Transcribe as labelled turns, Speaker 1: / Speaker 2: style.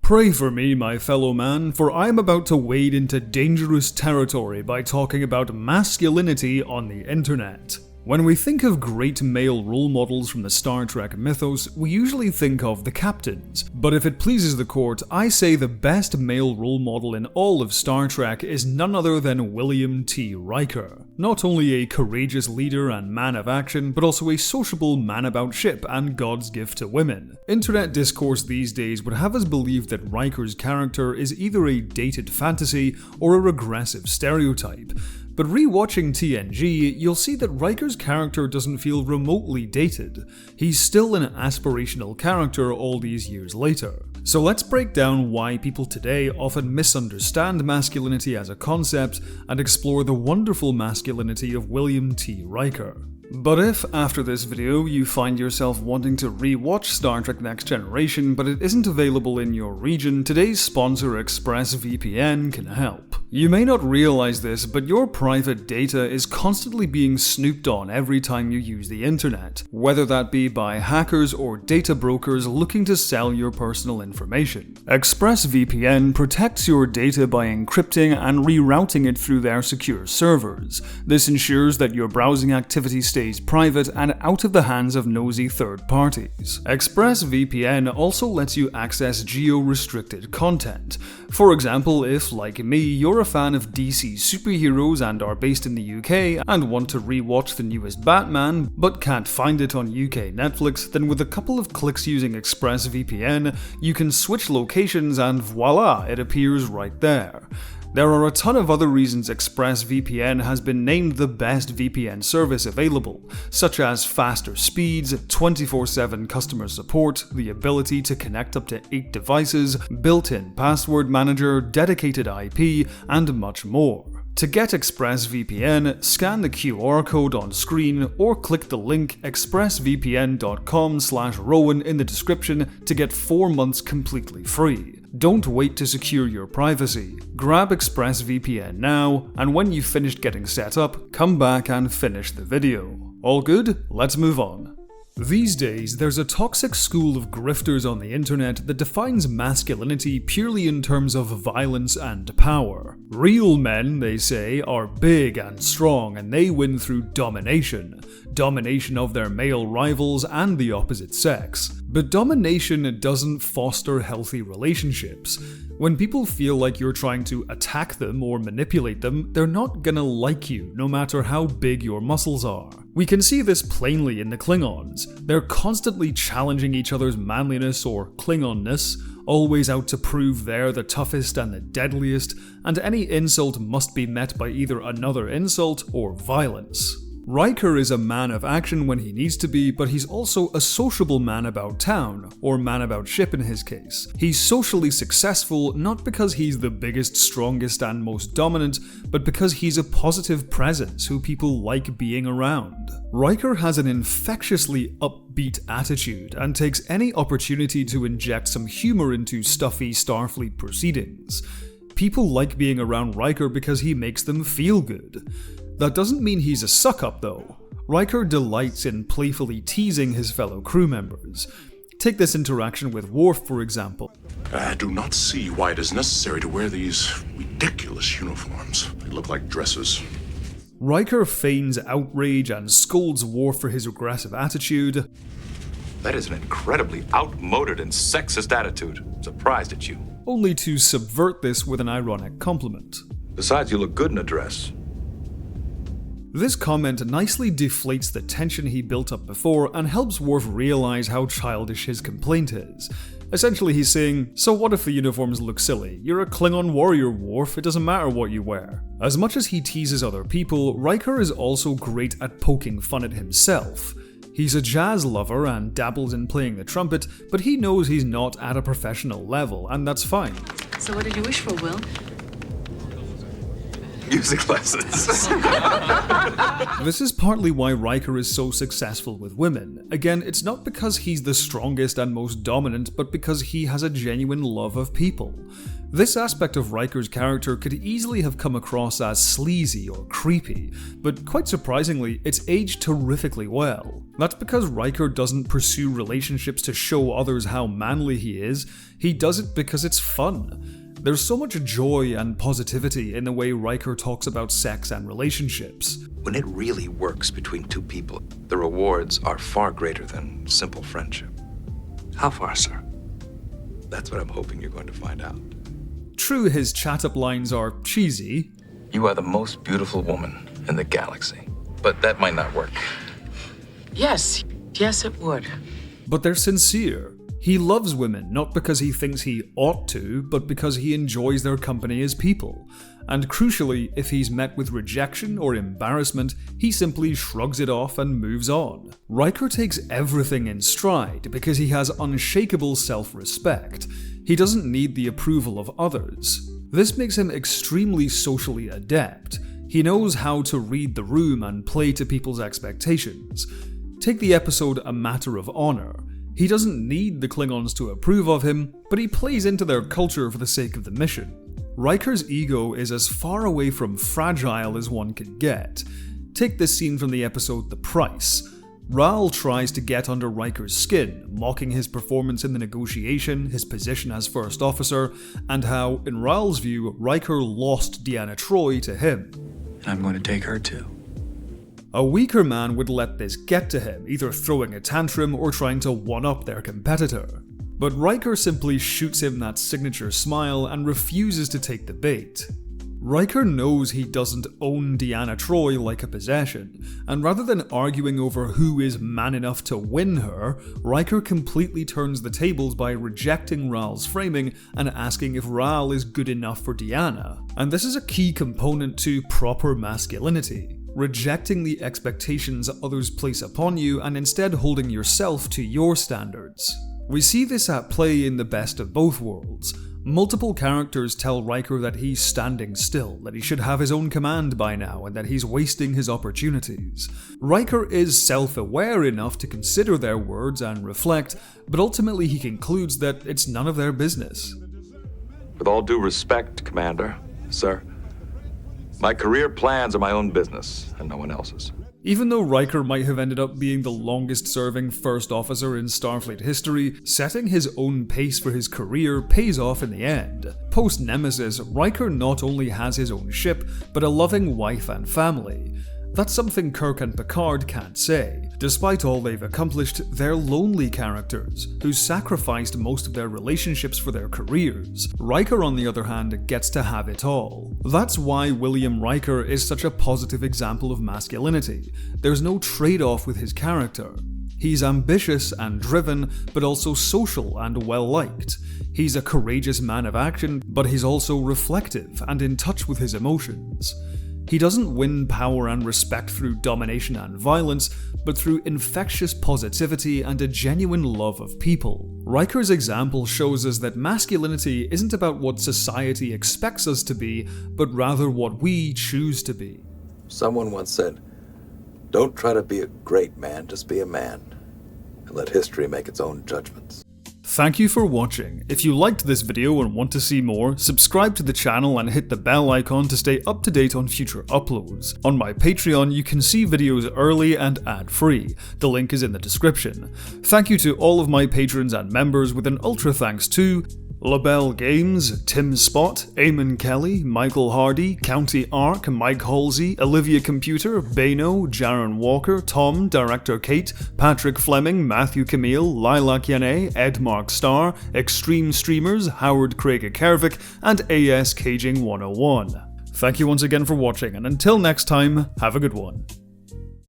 Speaker 1: Pray for me, my fellow man, for I am about to wade into dangerous territory by talking about masculinity on the internet. When we think of great male role models from the Star Trek mythos, we usually think of the captains. But if it pleases the court, I say the best male role model in all of Star Trek is none other than William T Riker. Not only a courageous leader and man of action, but also a sociable man about ship and God's gift to women. Internet discourse these days would have us believe that Riker's character is either a dated fantasy or a regressive stereotype. But rewatching TNG, you'll see that Riker's character doesn't feel remotely dated. He's still an aspirational character all these years later. So let's break down why people today often misunderstand masculinity as a concept and explore the wonderful masculinity of William T Riker. But if, after this video, you find yourself wanting to re-watch Star Trek Next Generation but it isn't available in your region, today's sponsor ExpressVPN can help. You may not realize this, but your private data is constantly being snooped on every time you use the internet, whether that be by hackers or data brokers looking to sell your personal information. ExpressVPN protects your data by encrypting and rerouting it through their secure servers. This ensures that your browsing activity stays private and out of the hands of nosy third parties. ExpressVPN also lets you access geo-restricted content. For example, if, like me, you're a fan of DC superheroes and are based in the UK and want to re-watch the newest Batman but can't find it on UK Netflix, then with a couple of clicks using ExpressVPN, you can switch locations and voila, it appears right there. There are a ton of other reasons ExpressVPN has been named the best VPN service available, such as faster speeds, 24/7 customer support, the ability to connect up to 8 devices, built-in password manager, dedicated IP, and much more. To get ExpressVPN, scan the QR code on screen or click the link expressvpn.com/Rowan in the description to get 4 months completely free. Don't wait to secure your privacy. Grab ExpressVPN now, and when you've finished getting set up, come back and finish the video. All good? Let's move on. These days, there's a toxic school of grifters on the internet that defines masculinity purely in terms of violence and power. Real men, they say, are big and strong and they win through domination. Domination of their male rivals and the opposite sex. But domination doesn't foster healthy relationships. When people feel like you're trying to attack them or manipulate them, they're not gonna like you, no matter how big your muscles are. We can see this plainly in the Klingons. They're constantly challenging each other's manliness or Klingonness, always out to prove they're the toughest and the deadliest, and any insult must be met by either another insult or violence. Riker is a man of action when he needs to be, but he's also a sociable man about town, or man about ship in his case. He's socially successful not because he's the biggest, strongest, and most dominant, but because he's a positive presence who people like being around. Riker has an infectiously upbeat attitude and takes any opportunity to inject some humor into stuffy Starfleet proceedings. People like being around Riker because he makes them feel good. That doesn't mean he's a suck-up though. Riker delights in playfully teasing his fellow crew members. Take this interaction with Worf, for example.
Speaker 2: I do not see why it is necessary to wear these ridiculous uniforms. They look like dresses.
Speaker 1: Riker feigns outrage and scolds Worf for his aggressive attitude.
Speaker 3: That is an incredibly outmoded and sexist attitude. I'm surprised at you.
Speaker 1: Only to subvert this with an ironic compliment.
Speaker 3: Besides, you look good in a dress.
Speaker 1: This comment nicely deflates the tension he built up before and helps Worf realize how childish his complaint is. Essentially he's saying, so what if the uniforms look silly? You're a Klingon warrior, Worf, it doesn't matter what you wear. As much as he teases other people, Riker is also great at poking fun at himself. He's a jazz lover and dabbles in playing the trumpet, but he knows he's not at a professional level, and that's fine.
Speaker 4: So what did you wish for, Will?
Speaker 3: Music lessons.
Speaker 1: This is partly why Riker is so successful with women. Again, it's not because he's the strongest and most dominant, but because he has a genuine love of people. This aspect of Riker's character could easily have come across as sleazy or creepy, but quite surprisingly, it's aged terrifically well. That's because Riker doesn't pursue relationships to show others how manly he is, he does it because it's fun. There's so much joy and positivity in the way Riker talks about sex and relationships.
Speaker 3: When it really works between two people, the rewards are far greater than simple friendship. How far, sir? That's what I'm hoping you're going to find out.
Speaker 1: True, his chat-up lines are cheesy.
Speaker 3: You are the most beautiful woman in the galaxy. But that might not work.
Speaker 4: Yes, it would.
Speaker 1: But they're sincere. He loves women not because he thinks he ought to, but because he enjoys their company as people. And crucially, if he's met with rejection or embarrassment, he simply shrugs it off and moves on. Riker takes everything in stride because he has unshakable self-respect. He doesn't need the approval of others. This makes him extremely socially adept. He knows how to read the room and play to people's expectations. Take the episode A Matter of Honor. He doesn't need the Klingons to approve of him, but he plays into their culture for the sake of the mission. Riker's ego is as far away from fragile as one can get. Take this scene from the episode The Price. Ral tries to get under Riker's skin, mocking his performance in the negotiation, his position as first officer, and how, in Ral's view, Riker lost Deanna Troi to him.
Speaker 5: And I'm going to take her too.
Speaker 1: A weaker man would let this get to him, either throwing a tantrum or trying to one-up their competitor. But Riker simply shoots him that signature smile and refuses to take the bait. Riker knows he doesn't own Deanna Troi like a possession, and rather than arguing over who is man enough to win her, Riker completely turns the tables by rejecting Ral's framing and asking if Ral is good enough for Deanna. And this is a key component to proper masculinity. Rejecting the expectations others place upon you and instead holding yourself to your standards. We see this at play in the Best of Both Worlds. Multiple characters tell Riker that he's standing still, that he should have his own command by now, and that he's wasting his opportunities. Riker is self-aware enough to consider their words and reflect, but ultimately he concludes that it's none of their business.
Speaker 3: With all due respect, Commander, sir, my career plans are my own business and no one else's.
Speaker 1: Even though Riker might have ended up being the longest-serving first officer in Starfleet history, setting his own pace for his career pays off in the end. Post-Nemesis, Riker not only has his own ship, but a loving wife and family. That's something Kirk and Picard can't say. Despite all they've accomplished, they're lonely characters, who sacrificed most of their relationships for their careers. Riker, on the other hand, gets to have it all. That's why William Riker is such a positive example of masculinity. There's no trade-off with his character. He's ambitious and driven, but also social and well-liked. He's a courageous man of action, but he's also reflective and in touch with his emotions. He doesn't win power and respect through domination and violence, but through infectious positivity and a genuine love of people. Riker's example shows us that masculinity isn't about what society expects us to be, but rather what we choose to be.
Speaker 6: Someone once said, "Don't try to be a great man, just be a man, and let history make its own judgments."
Speaker 1: Thank you for watching. If you liked this video and want to see more, subscribe to the channel and hit the bell icon to stay up to date on future uploads. On my Patreon, you can see videos early and ad-free. The link is in the description. Thank you to all of my patrons and members, with an ultra thanks to LaBelle Games, Tim Spot, Eamon Kelly, Michael Hardy, County Arc, Mike Halsey, Olivia Computer, Bano, Jaron Walker, Tom, Director Kate, Patrick Fleming, Matthew Camille, Lilac Yane, Ed Mark Starr, Extreme Streamers, Howard Craig Kervik, and AS Caging 101. Thank you once again for watching, and until next time, have a good one.